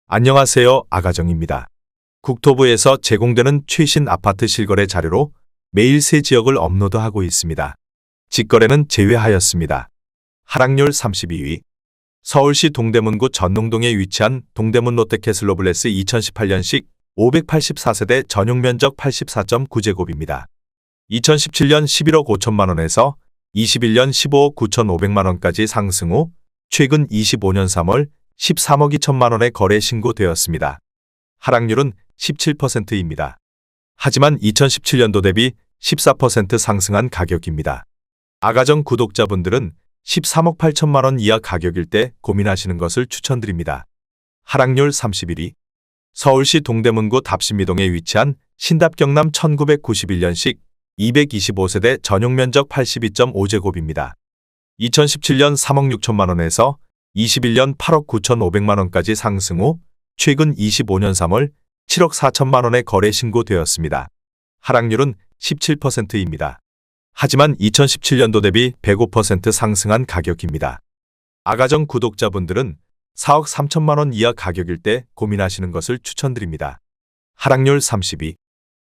안녕하세요. 아가정입니다. 국토부에서 제공되는 최신 아파트 실거래 자료로 매일 새 지역을 업로드하고 있습니다. 직거래는 제외하였습니다. 하락률 32위. 서울시 동대문구 전농동에 위치한 동대문 롯데캐슬로블레스 2018년식 584세대 전용 면적 84.9제곱입니다. 2017년 11억 5천만 원에서 21년 15억 9,500만 원까지 상승 후 최근 25년 3월 13억 2천만 원에 거래 신고되었습니다. 하락률은 17%입니다. 하지만 2017년도 대비 14% 상승한 가격입니다. 아가정 구독자분들은 13억 8천만 원 이하 가격일 때 고민하시는 것을 추천드립니다. 하락률 31위. 서울시 동대문구 답신미동에 위치한 신답경남 1991년식 225세대 전용 면적 82.5제곱입니다. 2017년 3억 6천만 원에서 21년 8억 9,500만 원까지 상승 후 최근 25년 3월 7억 4천만 원에 거래 신고되었습니다. 하락률은 17%입니다. 하지만 2017년도 대비 105% 상승한 가격입니다. 아가정 구독자분들은 4억 3천만 원 이하 가격일 때 고민하시는 것을 추천드립니다. 하락률 32.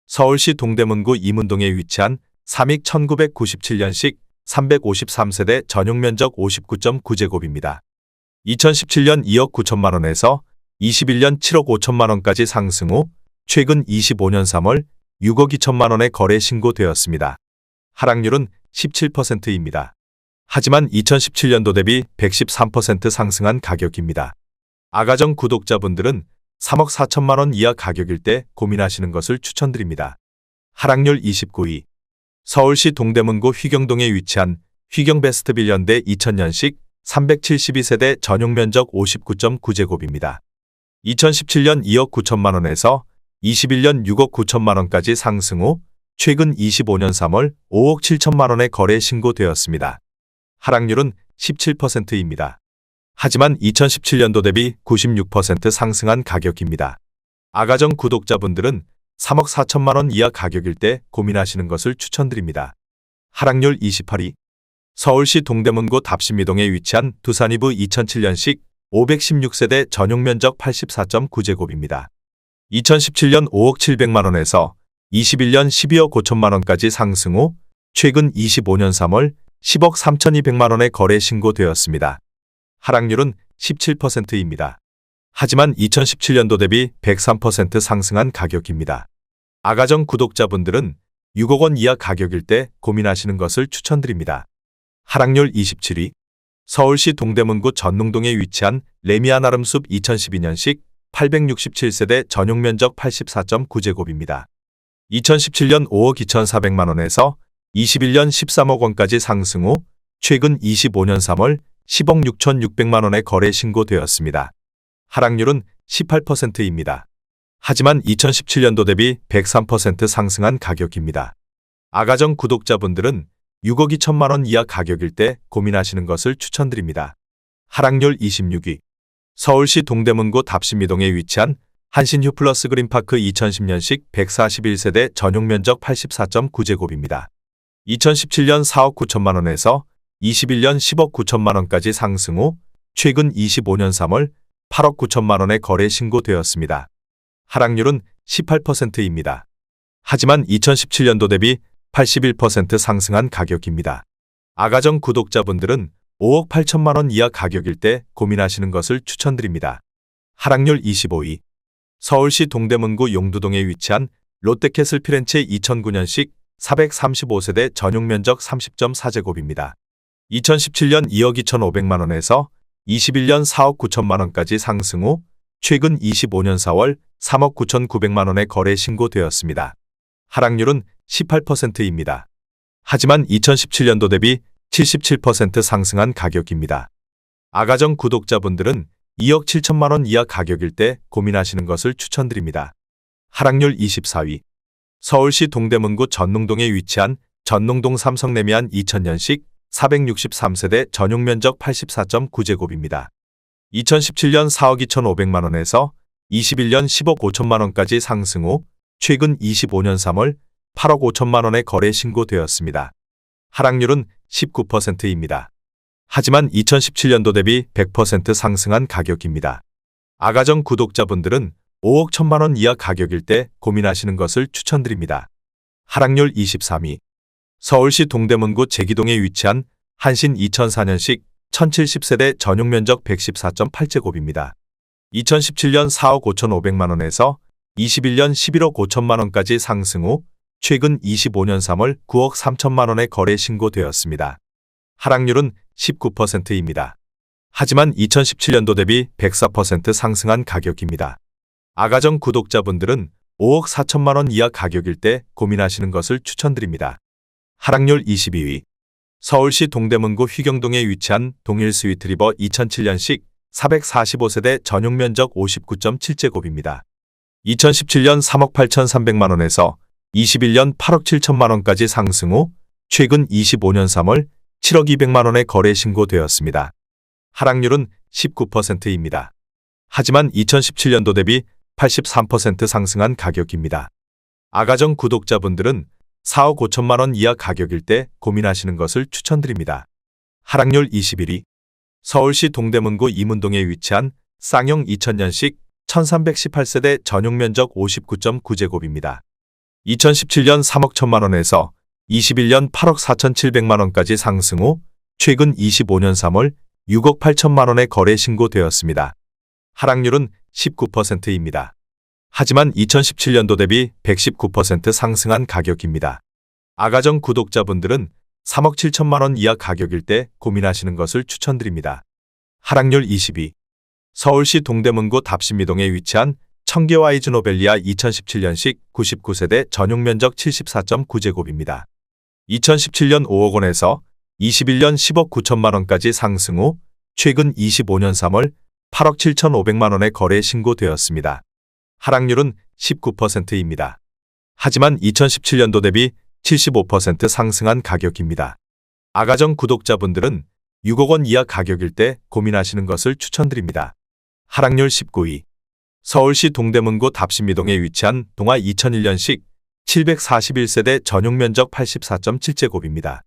서울시 동대문구 이문동에 위치한 삼익 1997년식 353세대 전용 면적 59.9제곱입니다. 2017년 2억 9천만 원에서 21년 7억 5천만 원까지 상승 후 최근 25년 3월 6억 2천만 원에 거래 신고되었습니다. 하락률은 17%입니다. 하지만 2017년도 대비 113% 상승한 가격입니다. 아가정 구독자분들은 3억 4천만 원 이하 가격일 때 고민하시는 것을 추천드립니다. 하락률 29위. 서울시 동대문구 휘경동에 위치한 휘경베스트 빌런대 2000년식 372세대 전용 면적 59.9제곱입니다. 2017년 2억 9천만 원에서 21년 6억 9천만 원까지 상승 후 최근 25년 3월 5억 7천만 원에 거래 신고되었습니다. 하락률은 17%입니다. 하지만 2017년도 대비 96% 상승한 가격입니다. 아가정 구독자분들은 3억 4천만 원 이하 가격일 때 고민하시는 것을 추천드립니다. 하락률 28위. 서울시 동대문구 답신미동에 위치한 두산이브 2007년식 516세대 전용 면적 84.9제곱입니다. 2017년 5억 700만 원에서 21년 12억 5천만 원까지 상승 후 최근 25년 3월 10억 3,200만 원에 거래 신고되었습니다. 하락률은 17%입니다. 하지만 2017년도 대비 103% 상승한 가격입니다. 아가정 구독자분들은 6억 원 이하 가격일 때 고민하시는 것을 추천드립니다. 하락률 27위. 서울시 동대문구 전농동에 위치한 레미안 아름숲 2012년식 867세대 전용 면적 84.9제곱입니다. 2017년 5억 2,400만 원에서 21년 13억 원까지 상승 후 최근 25년 3월 10억 6,600만 원에 거래 신고되었습니다. 하락률은 18%입니다. 하지만 2017년도 대비 103% 상승한 가격입니다. 아가정 구독자분들은 6억 2천만 원 이하 가격일 때 고민하시는 것을 추천드립니다. 하락률 26위. 서울시 동대문구 답신미동에 위치한 한신휴플러스 그린파크 2010년식 141세대 전용 면적 84.9제곱입니다. 2017년 4억 9천만 원에서 21년 10억 9천만 원까지 상승 후 최근 25년 3월 8억 9천만 원에 거래 신고되었습니다. 하락률은 18%입니다. 하지만 2017년도 대비 81% 상승한 가격입니다. 아가정 구독자분들은 5억 8천만 원 이하 가격일 때 고민하시는 것을 추천드립니다. 하락률 25위. 서울시 동대문구 용두동에 위치한 롯데캐슬 피렌체 2009년식 435세대 전용 면적 30.4제곱입니다. 2017년 2억 2,500만 원에서 21년 4억 9천만 원까지 상승 후 최근 25년 4월 3억 9,900만 원에 거래 신고되었습니다. 하락률은 18%입니다. 하지만 2017년도 대비 77% 상승한 가격입니다. 아가정 구독자분들은 2억 7천만 원 이하 가격일 때 고민하시는 것을 추천드립니다. 하락률 24위. 서울시 동대문구 전농동에 위치한 전농동 삼성 레미안 2000년식 463세대 전용 면적 84.9제곱입니다. 2017년 4억 2,500만 원에서 21년 10억 5천만 원까지 상승 후 최근 25년 3월 8억 5천만 원에 거래 신고되었습니다. 하락률은 19%입니다. 하지만 2017년도 대비 100% 상승한 가격입니다. 아가정 구독자분들은 5억 1천만 원 이하 가격일 때 고민하시는 것을 추천드립니다. 하락률 23위. 서울시 동대문구 제기동에 위치한 한신 2004년식 1070세대 전용 면적 114.8제곱입니다. 2017년 4억 5,500만 원에서 21년 11억 5천만 원까지 상승 후 최근 25년 3월 9억 3천만 원에 거래 신고되었습니다. 하락률은 19%입니다. 하지만 2017년도 대비 104% 상승한 가격입니다. 아가정 구독자분들은 5억 4천만 원 이하 가격일 때 고민하시는 것을 추천드립니다. 하락률 22위. 서울시 동대문구 휘경동에 위치한 동일 스위트리버 2007년식 445세대 전용 면적 59.7제곱입니다. 2017년 3억 8,300만 원에서 21년 8억 7천만 원까지 상승 후 최근 25년 3월 7억 200만 원에 거래 신고되었습니다. 하락률은 19%입니다. 하지만 2017년도 대비 83% 상승한 가격입니다. 아가정 구독자분들은 4억 5천만 원 이하 가격일 때 고민하시는 것을 추천드립니다. 하락률 21위. 서울시 동대문구 이문동에 위치한 쌍용 2000년식 1318세대 전용 면적 59.9제곱입니다. 2017년 3억 1천만 원에서 21년 8억 4,700만 원까지 상승 후 최근 25년 3월 6억 8천만 원에 거래 신고되었습니다. 하락률은 19%입니다. 하지만 2017년도 대비 119% 상승한 가격입니다. 아가정 구독자분들은 3억 7천만 원 이하 가격일 때 고민하시는 것을 추천드립니다. 하락률 22. 서울시 동대문구 답신미동에 위치한 청계와이즈노벨리아 2017년식 99세대 전용 면적 74.9제곱입니다. 2017년 5억 원에서 21년 10억 9천만 원까지 상승 후 최근 25년 3월 8억 7,500만 원에 거래 신고되었습니다. 하락률은 19%입니다. 하지만 2017년도 대비 75% 상승한 가격입니다. 아가정 구독자분들은 6억 원 이하 가격일 때 고민하시는 것을 추천드립니다. 하락률 19위. 서울시 동대문구 답신미동에 위치한 동아 2001년식 741세대 전용 면적 84.7제곱입니다.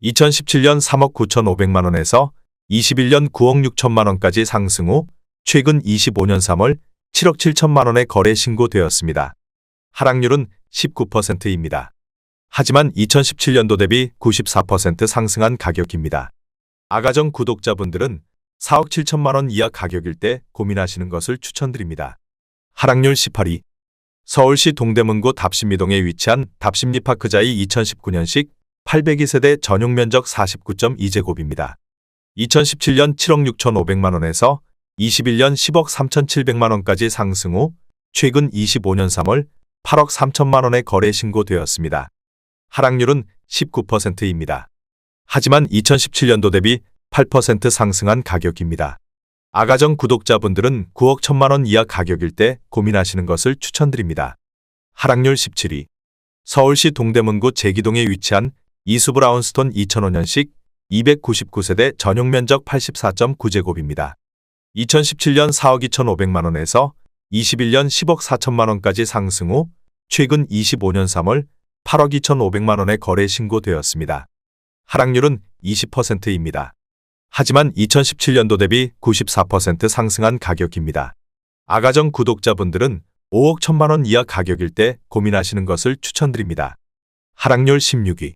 2017년 3억 9,500만 원에서 21년 9억 6천만 원까지 상승 후 최근 25년 3월 7억 7천만 원에 거래 신고되었습니다. 하락률은 19%입니다. 하지만 2017년도 대비 94% 상승한 가격입니다. 아가정 구독자분들은 4억 7천만 원 이하 가격일 때 고민하시는 것을 추천드립니다. 하락률 18위. 서울시 동대문구 답신미동에 위치한 답심리파크자이 2019년식 802세대 전용 면적 49.2제곱입니다. 2017년 7억 6,500만 원에서 21년 10억 3,700만 원까지 상승 후 최근 25년 3월 8억 3천만 원에 거래 신고되었습니다. 하락률은 19%입니다. 하지만 2017년도 대비 8% 상승한 가격입니다. 아가정 구독자분들은 9억 1천만 원 이하 가격일 때 고민하시는 것을 추천드립니다. 하락률 17위. 서울시 동대문구 제기동에 위치한 이수브라운스톤 2005년식 299세대 전용 면적 84.9제곱입니다. 2017년 4억 2,500만 원에서 21년 10억 4천만 원까지 상승 후 최근 25년 3월 8억 2,500만 원에 거래 신고되었습니다. 하락률은 20%입니다. 하지만 2017년도 대비 94% 상승한 가격입니다. 아가정 구독자분들은 5억 1천만 원 이하 가격일 때 고민하시는 것을 추천드립니다. 하락률 16위.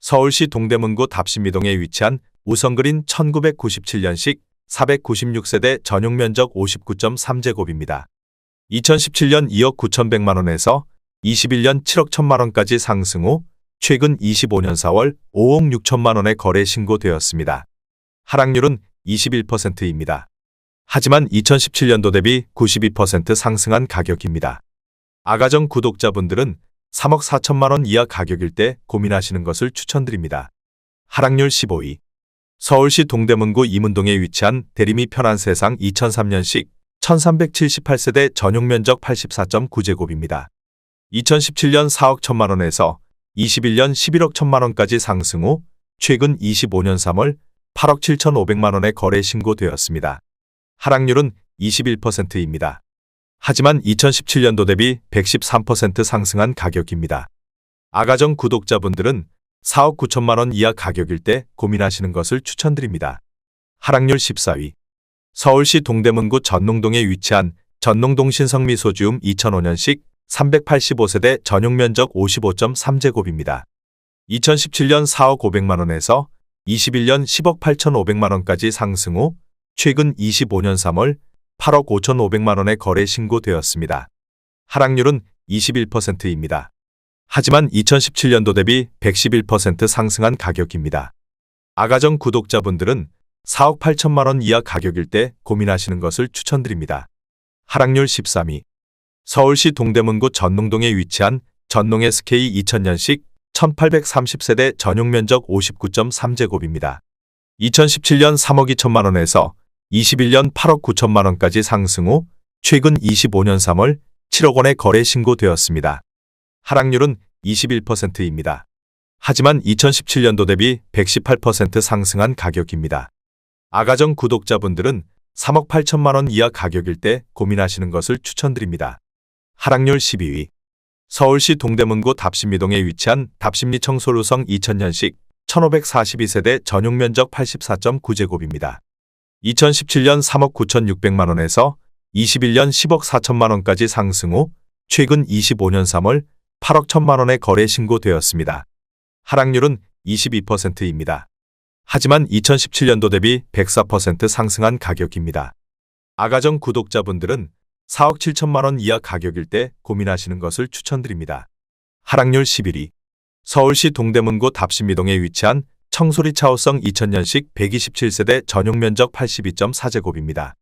서울시 동대문구 답신미동에 위치한 우성그린 1997년식 496세대 전용 면적 59.3제곱입니다. 2017년 2억 9,100만 원에서 21년 7억 1천만 원까지 상승 후 최근 25년 4월 5억 6천만 원에 거래 신고되었습니다. 하락률은 21%입니다. 하지만 2017년도 대비 92% 상승한 가격입니다. 아가정 구독자분들은 3억 4천만 원 이하 가격일 때 고민하시는 것을 추천드립니다. 하락률 15위. 서울시 동대문구 이문동에 위치한 대림이 편한 세상 2003년식 1378세대 전용 면적 84.9제곱입니다. 2017년 4억 1천만 원에서 21년 11억 1천만 원까지 상승 후 최근 25년 3월 8억 7,500만 원에 거래 신고되었습니다. 하락률은 21%입니다. 하지만 2017년도 대비 113% 상승한 가격입니다. 아가정 구독자분들은 4억 9천만 원 이하 가격일 때 고민하시는 것을 추천드립니다. 하락률 14위. 서울시 동대문구 전농동에 위치한 전농동 신성미소지움 2005년식 385세대 전용 면적 55.3제곱입니다. 2017년 4억 500만 원에서 21년 10억 8,500만 원까지 상승 후 최근 25년 3월 8억 5,500만 원에 거래 신고되었습니다. 하락률은 21%입니다. 하지만 2017년도 대비 111% 상승한 가격입니다. 아가정 구독자분들은 4억 8천만 원 이하 가격일 때 고민하시는 것을 추천드립니다. 하락률 13위. 서울시 동대문구 전농동에 위치한 전농 SK 2000년식 1830세대 전용 면적 59.3제곱입니다. 2017년 3억 2천만 원에서 21년 8억 9천만 원까지 상승 후 최근 25년 3월 7억 원에 거래 신고되었습니다. 하락률은 21%입니다. 하지만 2017년도 대비 118% 상승한 가격입니다. 아가정 구독자분들은 3억 8천만 원 이하 가격일 때 고민하시는 것을 추천드립니다. 하락률 12위. 서울시 동대문구 답심리동에 위치한 답심리 청솔루성 2000년식 1542세대 전용 면적 84.9제곱입니다. 2017년 3억 9,600만 원에서 21년 10억 4천만 원까지 상승 후 최근 25년 3월 8억 1천만 원에 거래 신고되었습니다. 하락률은 22%입니다. 하지만 2017년도 대비 104% 상승한 가격입니다. 아가정 구독자분들은 4억 7천만 원 이하 가격일 때 고민하시는 것을 추천드립니다. 하락률 11위. 서울시 동대문구 답심리동에 위치한 청소리 차호성 2000년식 127세대 전용 면적 82.4제곱입니다.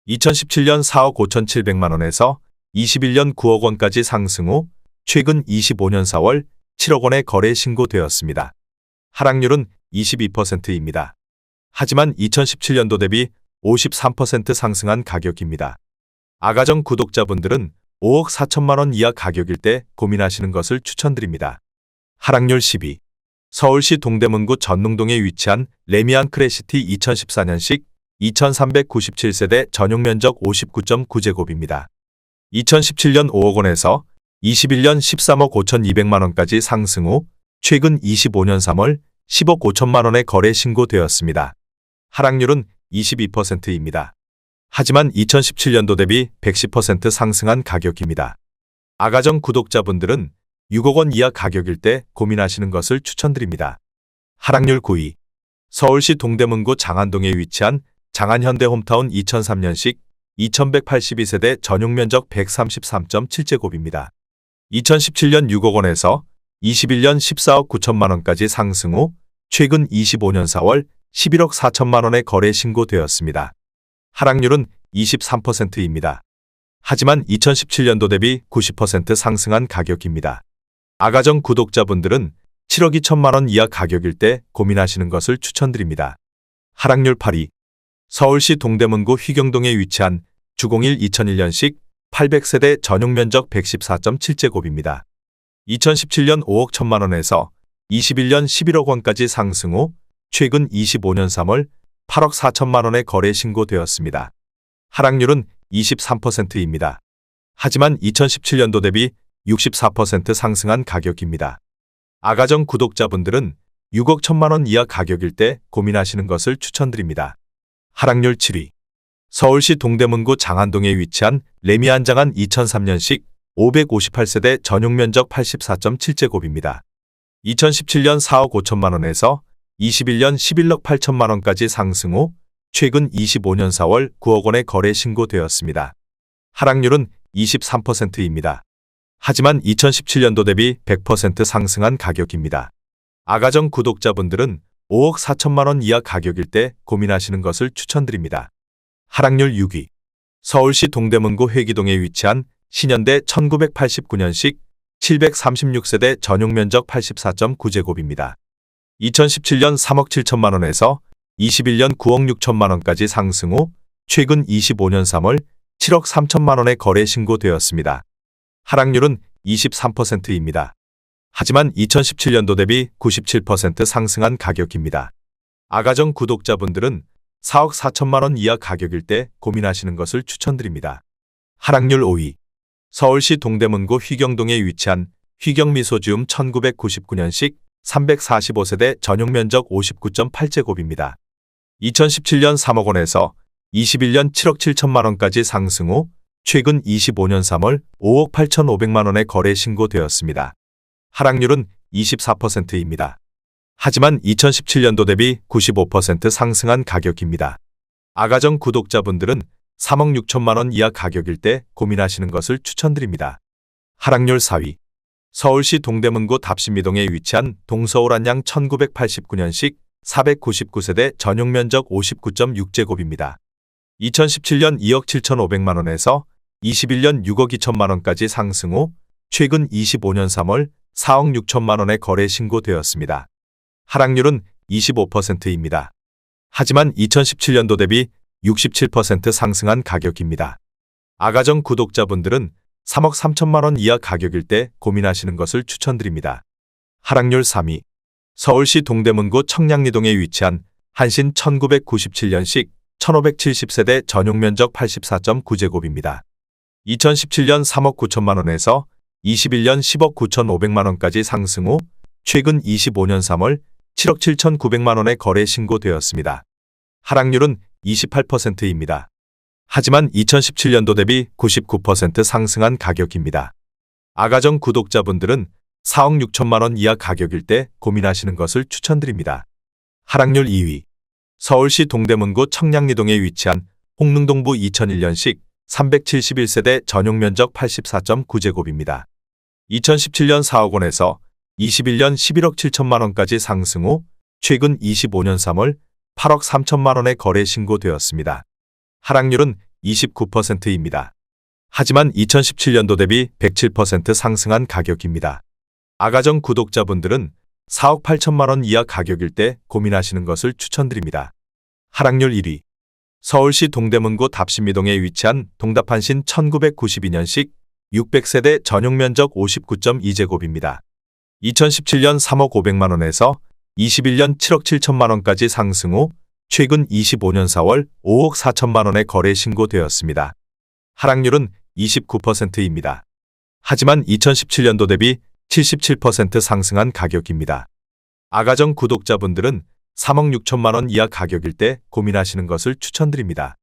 2017년 4억 5,700만 원에서 21년 9억 원까지 상승 후 최근 25년 4월 7억 원에 거래 신고되었습니다. 하락률은 22%입니다. 하지만 2017년도 대비 53% 상승한 가격입니다. 아가정 구독자분들은 5억 4천만 원 이하 가격일 때 고민하시는 것을 추천드립니다. 하락률 10위. 서울시 동대문구 전농동에 위치한 레미안 크래시티 2014년식 2397세대 전용 면적 59.9제곱입니다. 2017년 5억 원에서 21년 13억 5,200만 원까지 상승 후 최근 25년 3월 10억 5천만 원에 거래 신고되었습니다. 하락률은 22%입니다. 하지만 2017년도 대비 110% 상승한 가격입니다. 아가정 구독자분들은 6억 원 이하 가격일 때 고민하시는 것을 추천드립니다. 하락률 9위. 서울시 동대문구 장안동에 위치한 장안현대홈타운 2003년식 2182세대 전용 면적 133.7제곱입니다. 2017년 6억 원에서 21년 14억 9천만 원까지 상승 후 최근 25년 4월 11억 4천만 원에 거래 신고되었습니다. 하락률은 23%입니다. 하지만 2017년도 대비 90% 상승한 가격입니다. 아가정 구독자분들은 7억 2천만 원 이하 가격일 때 고민하시는 것을 추천드립니다. 하락률 8위. 서울시 동대문구 휘경동에 위치한 주공일 2001년식 800세대 전용 면적 114.7제곱입니다. 2017년 5억 1천만 원에서 21년 11억 원까지 상승 후 최근 25년 3월 8억 4천만 원에 거래 신고되었습니다. 하락률은 23%입니다. 하지만 2017년도 대비 64% 상승한 가격입니다. 아가정 구독자분들은 6억 1천만 원 이하 가격일 때 고민하시는 것을 추천드립니다. 하락률 7위. 서울시 동대문구 장안동에 위치한 레미안 장안 2003년식 558세대 전용 면적 84.7제곱입니다. 2017년 4억 5천만 원에서 21년 11억 8천만 원까지 상승 후 최근 25년 4월 9억 원에 거래 신고되었습니다. 하락률은 23%입니다. 하지만 2017년도 대비 100% 상승한 가격입니다. 아가정 구독자분들은 5억 4천만 원 이하 가격일 때 고민하시는 것을 추천드립니다. 하락률 6위. 서울시 동대문구 회기동에 위치한 신현대 1989년식 736세대 전용 면적 84.9제곱입니다. 2017년 3억 7천만 원에서 21년 9억 6천만 원까지 상승 후 최근 25년 3월 7억 3천만 원에 거래 신고되었습니다. 하락률은 23%입니다. 하지만 2017년도 대비 97% 상승한 가격입니다. 아가정 구독자분들은 4억 4천만 원 이하 가격일 때 고민하시는 것을 추천드립니다. 하락률 5위. 서울시 동대문구 휘경동에 위치한 휘경미소지움 1999년식 345세대 전용 면적 59.8제곱입니다. 2017년 3억 원에서 21년 7억 7천만 원까지 상승 후 최근 25년 3월 5억 8,500만 원의 거래 신고되었습니다. 하락률은 24%입니다. 하지만 2017년도 대비 95% 상승한 가격입니다. 아가정 구독자분들은 3억 6천만 원 이하 가격일 때 고민하시는 것을 추천드립니다. 하락률 4위. 서울시 동대문구 답신미동에 위치한 동서울 안양 1989년식 499세대 전용 면적 59.6제곱입니다. 2017년 2억 7,500만 원에서 21년 6억 2천만 원까지 상승 후 최근 25년 3월 4억 6천만 원의 거래 신고되었습니다. 하락률은 25%입니다. 하지만 2017년도 대비 67% 상승한 가격입니다. 아가정 구독자분들은 3억 3천만 원 이하 가격일 때 고민하시는 것을 추천드립니다. 하락률 3위. 서울시 동대문구 청량리동에 위치한 한신 1997년식 1570세대 전용 면적 84.9제곱입니다. 2017년 3억 9천만 원에서 21년 10억 9,500만 원까지 상승 후 최근 25년 3월 7억 7,900만 원의 거래 신고되었습니다. 하락률은 28%입니다. 하지만 2017년도 대비 99% 상승한 가격입니다. 아가정 구독자분들은 4억 6천만 원 이하 가격일 때 고민하시는 것을 추천드립니다. 하락률 2위. 서울시 동대문구 청량리동에 위치한 홍릉동부 2001년식 371세대 전용 면적 84.9제곱입니다. 2017년 4억 원에서 21년 11억 7천만 원까지 상승 후 최근 25년 3월 8억 3천만 원의 거래 신고되었습니다. 하락률은 29%입니다. 하지만 2017년도 대비 107% 상승한 가격입니다. 아가정 구독자분들은 4억 8천만 원 이하 가격일 때 고민하시는 것을 추천드립니다. 하락률 1위. 서울시 동대문구 답신미동에 위치한 동답한신 1992년식 600세대 전용 면적 59.2제곱입니다. 2017년 3억 500만 원에서 21년 7억 7천만 원까지 상승 후 최근 25년 4월 5억 4천만 원의 거래 신고되었습니다. 하락률은 29%입니다. 하지만 2017년도 대비 77% 상승한 가격입니다. 아가정 구독자분들은 3억 6천만 원 이하 가격일 때 고민하시는 것을 추천드립니다.